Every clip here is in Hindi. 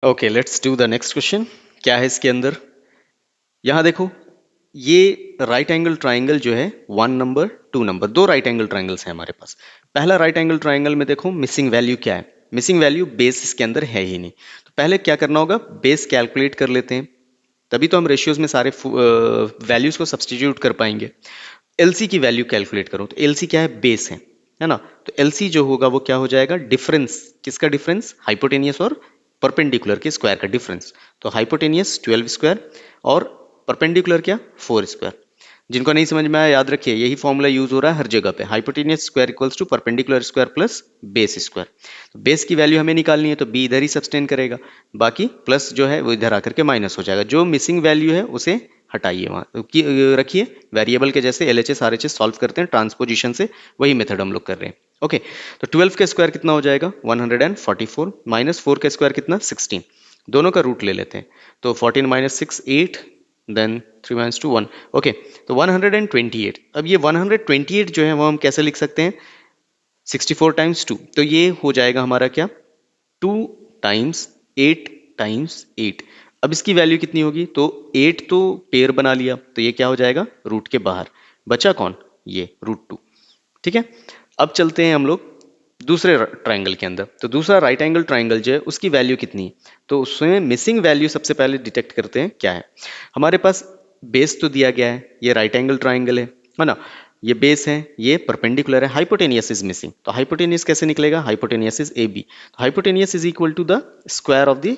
Okay, let's do the next question. क्या है इसके अंदर? यहां देखो, ये राइट एंगल ट्राइंगल जो है, 1 नंबर 2 नंबर, दो राइट एंगल ट्राइंगल्स हैं हमारे पास। पहला राइट एंगल ट्राइंगल में देखो मिसिंग वैल्यू क्या है। मिसिंग वैल्यू बेस इसके अंदर है ही नहीं, तो पहले क्या करना होगा, बेस कैलकुलेट कर लेते हैं, तभी तो हम रेशियोज में सारे वैल्यूज को सब्सटीट्यूट कर पाएंगे। एलसी की वैल्यू कैलकुलेट करो, तो एलसी क्या है, बेस है ना। तो एलसी जो होगा वो क्या हो जाएगा, डिफरेंस। किसका डिफरेंस? हाइपोटेनियस और परपेंडिकुलर के स्क्वायर का डिफरेंस। तो हाइपोटेनियस 12 स्क्वायर और परपेंडिकुलर क्या, 4 स्क्वायर। जिनको नहीं समझ में आया याद रखिए, यही फॉर्मूला यूज हो रहा है हर जगह पे, hypotenuse square equals to perpendicular square plus base square. तो बेस की वैल्यू हमें निकालनी है, तो बी इधर ही सब्सटेन करेगा, बाकी प्लस जो है वो इधर आकर के माइनस हो जाएगा। जो मिसिंग वैल्यू है उसे हटाइए, वहां रखिए, वेरिएबल के जैसे एलएचएस आरएचएस सॉल्व करते हैं ट्रांसपोजिशन से, वही मेथड हम लोग कर रहे हैं। ओके, तो 12 का स्क्वायर कितना हो जाएगा, 144, माइनस 4 का स्क्वायर कितना, 16। दोनों का रूट ले लेते हैं, तो 14 माइनस 6 8, देन 3 माइनस 2 1। ओके, तो 128। अब ये 128 जो है वो हम कैसे लिख सकते हैं, 64 टाइम्स 2, तो ये हो जाएगा हमारा क्या, 2 टाइम्स 8 टाइम्स 8। अब इसकी वैल्यू कितनी होगी, तो 8 तो पेयर बना लिया, तो ये क्या हो जाएगा, रूट के बाहर। बचा कौन, ये √2। ठीक है, अब चलते हैं हम लोग दूसरे ट्राइंगल के अंदर। तो दूसरा राइट एंगल ट्राइंगल जो है उसकी वैल्यू कितनी है, तो उसमें मिसिंग वैल्यू सबसे पहले डिटेक्ट करते हैं क्या है। हमारे पास बेस तो दिया गया है, ये राइट एंगल ट्राइंगल है ना। ये बेस है, ये परपेंडिकुलर है, हाइपोटेनियस इज मिसिंग, तो हाइपोटेनियस कैसे निकलेगा, हाइपोटेनियस इज ए बी। तो hypotenuse is equal to the square of the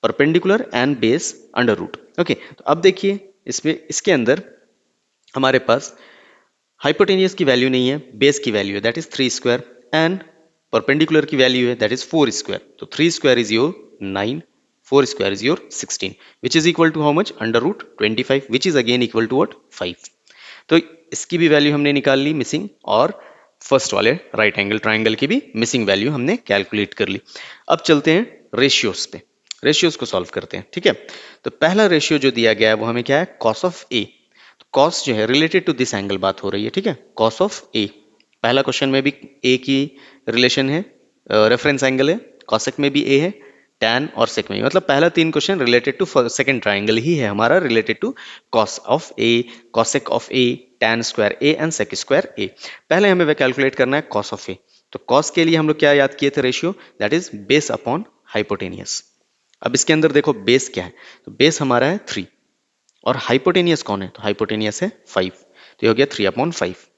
perpendicular and base under root. Okay, तो अब देखिए इसमें, इसके अंदर हमारे पास हाइपोटेनियस की वैल्यू नहीं है, बेस की वैल्यू है, that is 3 square, and perpendicular की वैल्यू है, दैट इज 4 स्क्वायर। तो 3 square is your 9, 4 square is your 16, which is equal to how much, √25, which is again equal to what, 5। तो इसकी भी वैल्यू हमने निकाल ली मिसिंग, और फर्स्ट वाले राइट एंगल ट्राइंगल की भी मिसिंग वैल्यू हमने कैलकुलेट कर ली। अब चलते हैं रेशियोज पे, रेशियोज को सॉल्व करते हैं। ठीक है, तो पहला रेशियो जो दिया गया है वो हमें क्या है, कॉस ऑफ ए। तो कॉस जो है रिलेटेड टू दिस एंगल बात हो रही है, ठीक है, कॉस ऑफ ए। पहला क्वेश्चन में भी ए की रिलेशन है, रेफरेंस एंगल है, कॉसेक में भी ए है, टैन और सेक में, मतलब पहला 3 question related to second triangle ही है हमारा, related to cos of A, cosec of A, tan square A and sec square A. पहले हमें वह कैलकुलेट करना है कॉस ऑफ ए। तो कॉस के लिए हम लोग क्या याद किए थे, ratio, that is base upon hypotenuse. अब इसके अंदर देखो बेस क्या है, तो बेस हमारा है 3, और हाइपोटेनियस कौन है, तो हाइपोटेनियस है 5, तो ये हो गया 3/5।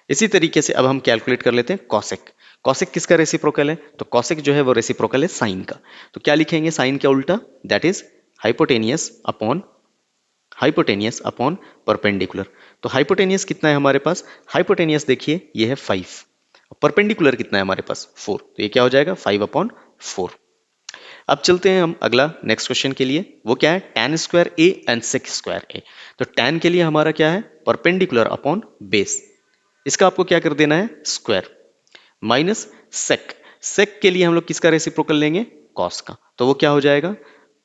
इसी तरीके से अब हम कैलकुलेट कर लेते हैं कॉसेक। कॉसेक किसका रेसिप्रोकल है, तो कॉसेक जो है वो रेसिप्रोकल है साइन का। तो क्या लिखेंगे साइन के उल्टा, that is hypotenuse upon, hypotenuse upon perpendicular. तो हाइपोटेनियस कितना है हमारे पास, हाइपोटेनियस देखिए ये है 5, परपेंडिकुलर कितना है हमारे पास 4, तो ये क्या हो जाएगा 5/4। अब चलते हैं हम अगला नेक्स्ट क्वेश्चन के लिए, वो क्या है, tan square A and sec square A. तो tan के लिए हमारा क्या है, परपेंडिकुलर अपॉन बेस, इसका आपको क्या कर देना है, स्क्वायर, माइनस सेक। सेक के लिए हम लोग किसका रेसिप्रोकल लेंगे, कॉस का, तो वो क्या हो जाएगा,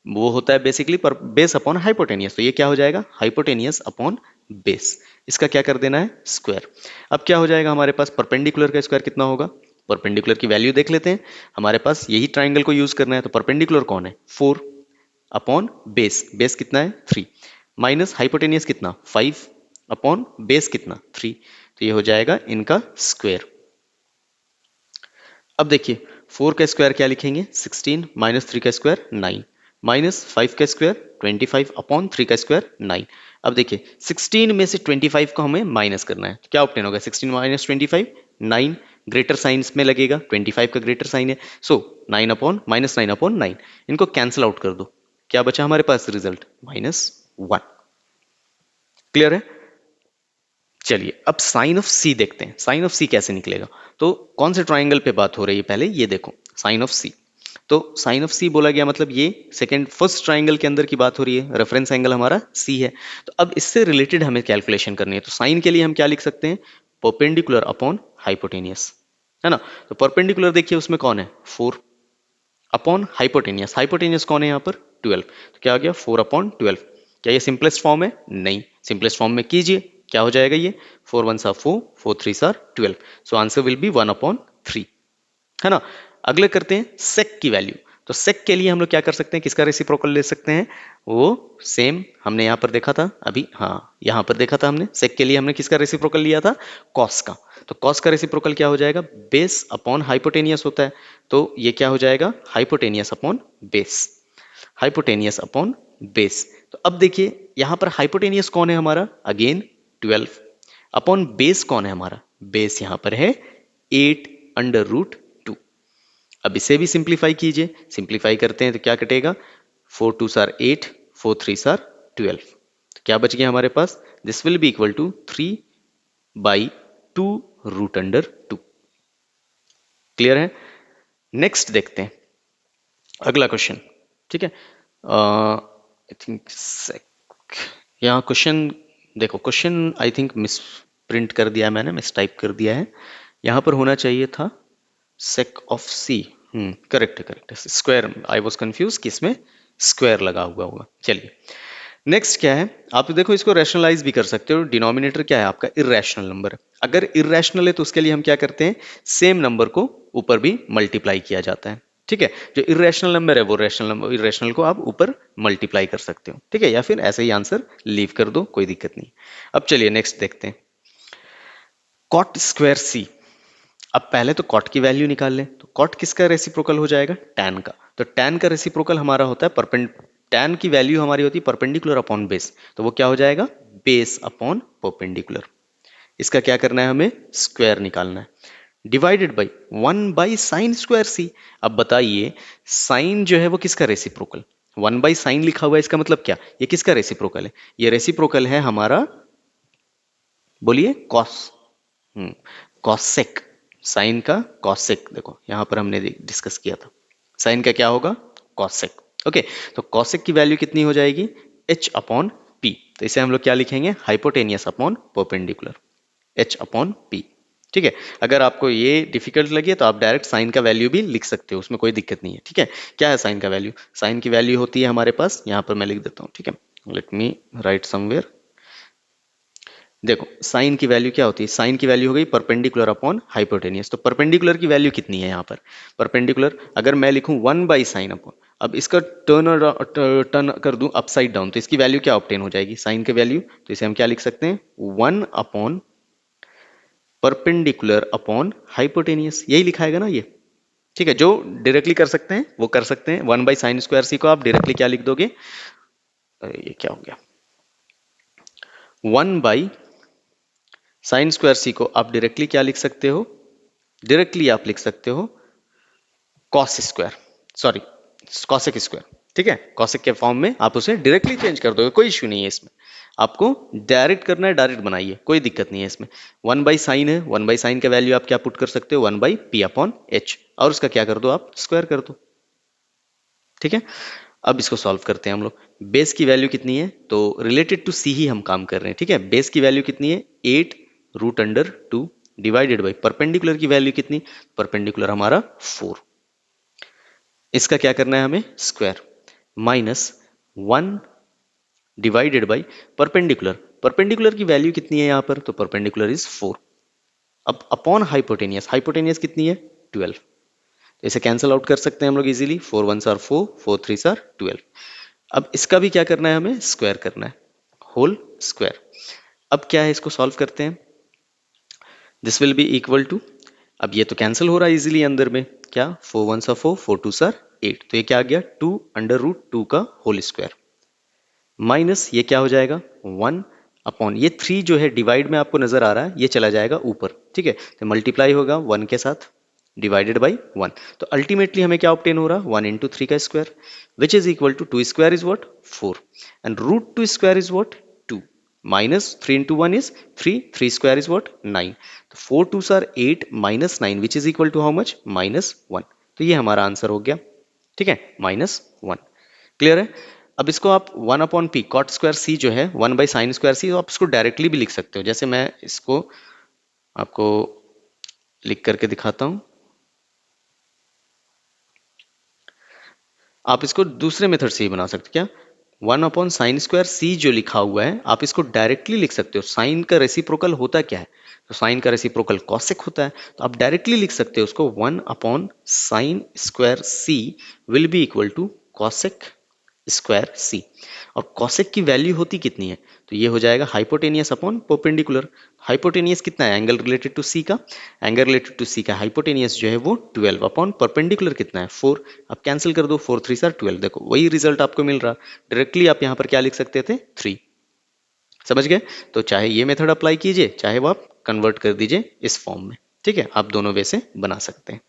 वो होता है बेसिकली पर बेस अपॉन हाइपोटेनियस, तो ये क्या हो जाएगा, हाइपोटेनियस अपॉन बेस, इसका क्या कर देना है, स्क्वायर। अब क्या हो जाएगा हमारे पास, परपेंडिकुलर का स्क्वायर कितना होगा, परपेंडिकुलर की वैल्यू देख लेते हैं। हमारे पास यही ट्राइंगल को यूज करना है, तो परपेंडिकुलर कौन है, 4 अपॉन बेस, बेस कितना है 3, माइनस हाइपोटेनियस कितना 5 अपॉन बेस कितना 3, तो ये हो जाएगा इनका स्क्वायर। अब देखिए 4 का स्क्वायर क्या लिखेंगे, 16, माइनस 3 का स्क्वायर 9, माइनस 5 का स्क्वायर 25 अपॉन 3 का स्क्वायर 9। अब देखिए 16 में से 25 को हमें माइनस करना है, तो क्या ऑप्टेन होगा, 16 माइनस 25, 9, ग्रेटर साइन में लगेगा, 25 का ग्रेटर साइन है, सो 9/-9/9, इनको कैंसिल आउट कर दो, क्या बचा हमारे पास रिजल्ट, -1। क्लियर है। चलिए अब साइन ऑफ सी देखते हैं, साइन ऑफ सी कैसे निकलेगा। तो कौन से ट्राइंगल पे बात हो रही है, पहले ये देखो साइन ऑफ सी। तो साइन ऑफ सी बोला गया मतलब ये सेकंड फर्स्ट ट्राइंगल के अंदर की बात हो रही है, रेफरेंस एंगल हमारा सी है। तो अब इससे रिलेटेड हमें कैलकुलेशन करनी है, तो साइन के लिए हम क्या लिख सकते हैं, परपेंडिकुलर अपॉन हाइपोटेनियस, है ना। तो परपेंडिकुलर देखिए उसमें कौन है, 4 अपॉन हाइपोटेनियस, हाइपोटेनियस कौन है यहाँ पर, 12, तो क्या हो गया 4/12। क्या ये सिंपलेस्ट फॉर्म है, नहीं, सिंपलेस्ट फॉर्म में कीजिए, क्या हो जाएगा ये, 4 1 4, 4 3 12, सो आंसर विल बी 1/3, है ना। अगले करते हैं सेक की वैल्यू। तो सेक के लिए हम लोग क्या कर सकते हैं, किसका रेसिप्रोकल ले सकते हैं, वो सेम हमने यहाँ पर देखा था अभी, हाँ यहाँ पर देखा था हमने, सेक के लिए हमने किसका रेसिप्रोकल लिया था, कॉस का। तो कॉस का रेसिप्रोकल क्या हो जाएगा, बेस अपॉन हाइपोटेनियस होता है, तो ये क्या हो जाएगा, hypotenuse upon base, hypotenuse upon base. तो अब देखिए यहां पर हाइपोटेनियस कौन है हमारा, अगेन 12, अपॉन बेस कौन है हमारा, बेस यहां पर है 8√2। अब इसे भी सिंप्लीफाई कीजिए, सिंप्लीफाई करते हैं तो क्या कटेगा, 4 2 8, 4 3 12। तो क्या बच गया हमारे पास, this will be equal to 3/2√2। Clear है। नेक्स्ट देखते हैं अगला क्वेश्चन, ठीक है। आई थिंक यहाँ क्वेश्चन देखो, question I think misprint कर दिया है मैंने, मिस टाइप कर दिया है, यहाँ पर होना चाहिए था सेक ऑफ सी, करेक्ट है, करेक्ट है, स्क्वायर, आई वॉज कंफ्यूज कि इसमें स्क्वायर लगा हुआ होगा। चलिए नेक्स्ट क्या है, आप देखो इसको रैशनलाइज भी कर सकते हो, डिनोमिनेटर क्या है आपका, इर्रेशनल नंबर। अगर इर्रेशनल है तो उसके लिए हम क्या करते हैं, सेम नंबर को ऊपर भी मल्टीप्लाई किया जाता है, ठीक है। जो इर्रेशनल नंबर है वो रैशनल नंबर, इर्रेशनल को आप ऊपर मल्टीप्लाई कर सकते हो, ठीक है, या फिर ऐसे ही आंसर लीव कर दो, कोई दिक्कत नहीं। अब चलिए नेक्स्ट देखते हैं, कॉट स्क्वायर सी। अब पहले तो कॉट की वैल्यू निकाल लें, तो कॉट किसका रेसिप्रोकल हो जाएगा, टैन का। तो टैन का रेसिप्रोकल हमारा होता है टैन की वैल्यू हमारी होती है परपेंडिकुलर अपॉन बेस, तो वो क्या हो जाएगा, बेस अपॉन परपेंडिकुलर। इसका क्या करना है, हमें स्क्वायर निकालना है, डिवाइडेड बाई 1/sin²c। अब बताइए साइन जो है वो किसका रेसिप्रोकल, 1/sin लिखा हुआ है, इसका मतलब क्या, ये किसका रेसिप्रोकल है, ये रेसिप्रोकल है हमारा, बोलिए कॉस, कॉसेक, साइन का कॉसेक। देखो यहां पर हमने डिस्कस किया था, साइन का क्या होगा, कॉसेक। ओके, तो कॉसेक की वैल्यू कितनी हो जाएगी, h अपॉन पी। तो इसे हम लोग क्या लिखेंगे, hypotenuse upon perpendicular, h upon P. ठीक है, अगर आपको ये डिफिकल्ट लगे तो आप डायरेक्ट साइन का वैल्यू भी लिख सकते हो, उसमें कोई दिक्कत नहीं है। ठीक है, क्या है साइन का वैल्यू, साइन की वैल्यू होती है हमारे पास, यहां पर मैं लिख देता हूं, ठीक है, लेट मी राइट समवेयर। देखो साइन की वैल्यू क्या होती है, साइन की वैल्यू हो गई परपेंडिकुलर अपॉन हाइपोटेनियस। तो परपेंडिकुलर की वैल्यू कितनी है यहाँ पर, परपेंडिकुलर अगर मैं लिखूं 1/sin अपॉन, अब इसका टर्न कर दूं अपसाइड डाउन, तो इसकी वैल्यू क्या ऑब्टेन हो जाएगी, साइन की वैल्यू, तो इसे हम क्या लिख सकते हैं, 1 अपॉन परपेंडिकुलर अपॉन हाइपोटेनियस, यही लिखाएगा ना ये। ठीक है, जो डायरेक्टली कर सकते हैं वो कर सकते हैं, 1/sin² को आप डायरेक्टली क्या लिख दोगे, अरे ये क्या हो गया, 1/sin² को आप डायरेक्टली क्या लिख सकते हो, डायरेक्टली आप लिख सकते हो cos square, sorry cosec square. ठीक है, कॉसेक के फॉर्म में आप उसे डायरेक्टली चेंज कर दोगे, कोई इश्यू नहीं है इसमें, आपको डायरेक्ट करना है डायरेक्ट बनाइए, कोई दिक्कत नहीं है इसमें। 1/sin है, 1/sin का वैल्यू आप क्या पुट कर सकते हो, 1/p/h, और उसका क्या कर दो आप, स्क्वायर कर दो। ठीक है, अब इसको सॉल्व करते हैं हम लोग। बेस की वैल्यू कितनी है, तो रिलेटेड टू सी ही हम काम कर रहे हैं। ठीक है, बेस की वैल्यू कितनी है, 8√2 डिवाइडेड बाई परपेंडिकुलर की वैल्यू कितनी, परपेंडिकुलर हमारा 4, इसका क्या करना है हमें, square, minus 1 divided by perpendicular, perpendicular की वैल्यू कितनी है यहाँ पर, तो परपेंडिकुलर इज 4। अब अपॉन हाइपोटेनियस, हाइपोटेनियस कितनी है, 12, तो इसे कैंसिल आउट कर सकते हैं हम लोग इजीली, 4 1 4, 4 3 12। अब इसका भी क्या करना है, हमें स्क्वायर करना है, होल स्क्वायर। अब क्या है, इसको सॉल्व करते हैं, this will be equal to, अब ये तो कैंसिल हो रहा है इजीली अंदर में, क्या 4 1 4, 4 2 8, तो ये क्या आ गया, 2√2 का होल स्क्वायर, माइनस ये क्या हो जाएगा, 1 अपॉन ये 3 जो है डिवाइड में आपको नजर आ रहा है, ये चला जाएगा ऊपर। ठीक है, तो मल्टीप्लाई होगा 1 के साथ, डिवाइडेड बाई 1, तो अल्टीमेटली हमें क्या ऑब्टेन हो रहा, 1 × 3 का square, which is equal to 2 square is what, 4, and √2 square is what, 2, minus 3 × 1 is 3, 3 square is what, 9, तो 4 2 8 minus 9 which is equal to how much, -1। तो ये हमारा आंसर हो गया। ठीक है, -1, क्लियर है। अब इसको आप 1/p कॉट स्क्वायर सी जो है 1/sin²c, आप इसको डायरेक्टली भी लिख सकते हो, जैसे मैं इसको आपको लिख करके दिखाता हूं, आप इसको दूसरे मेथड से ही बना सकते, क्या वन अपॉन साइन स्क्वायर सी जो लिखा हुआ है आप इसको डायरेक्टली लिख सकते हो। साइन का रेसिप्रोकल होता क्या है? तो साइन का रेसिप्रोकल कॉसेक होता है, तो आप डायरेक्टली लिख सकते हो उसको one upon sine square C will be equal to cosec square C. और कॉसेक की वैल्यू होती कितनी है? तो ये हो जाएगा हाइपोटेनियस अपॉन परपेंडिकुलर। हाइपोटेनियस कितना है एंगल रिलेटेड टू सी का? एंगल रिलेटेड टू सी का हाइपोटेनियस जो है वो 12 अपॉन परपेंडिकुलर कितना है 4। अब कैंसिल कर दो, 4 3 सर 12, देखो वही रिजल्ट आपको मिल रहा। डायरेक्टली आप यहाँ पर क्या लिख सकते थे 3। समझ गए? तो चाहे ये मेथड अप्लाई कीजिए, चाहे वो आप कन्वर्ट कर दीजिए इस फॉर्म में। ठीक है, आप दोनों वे से बना सकते हैं।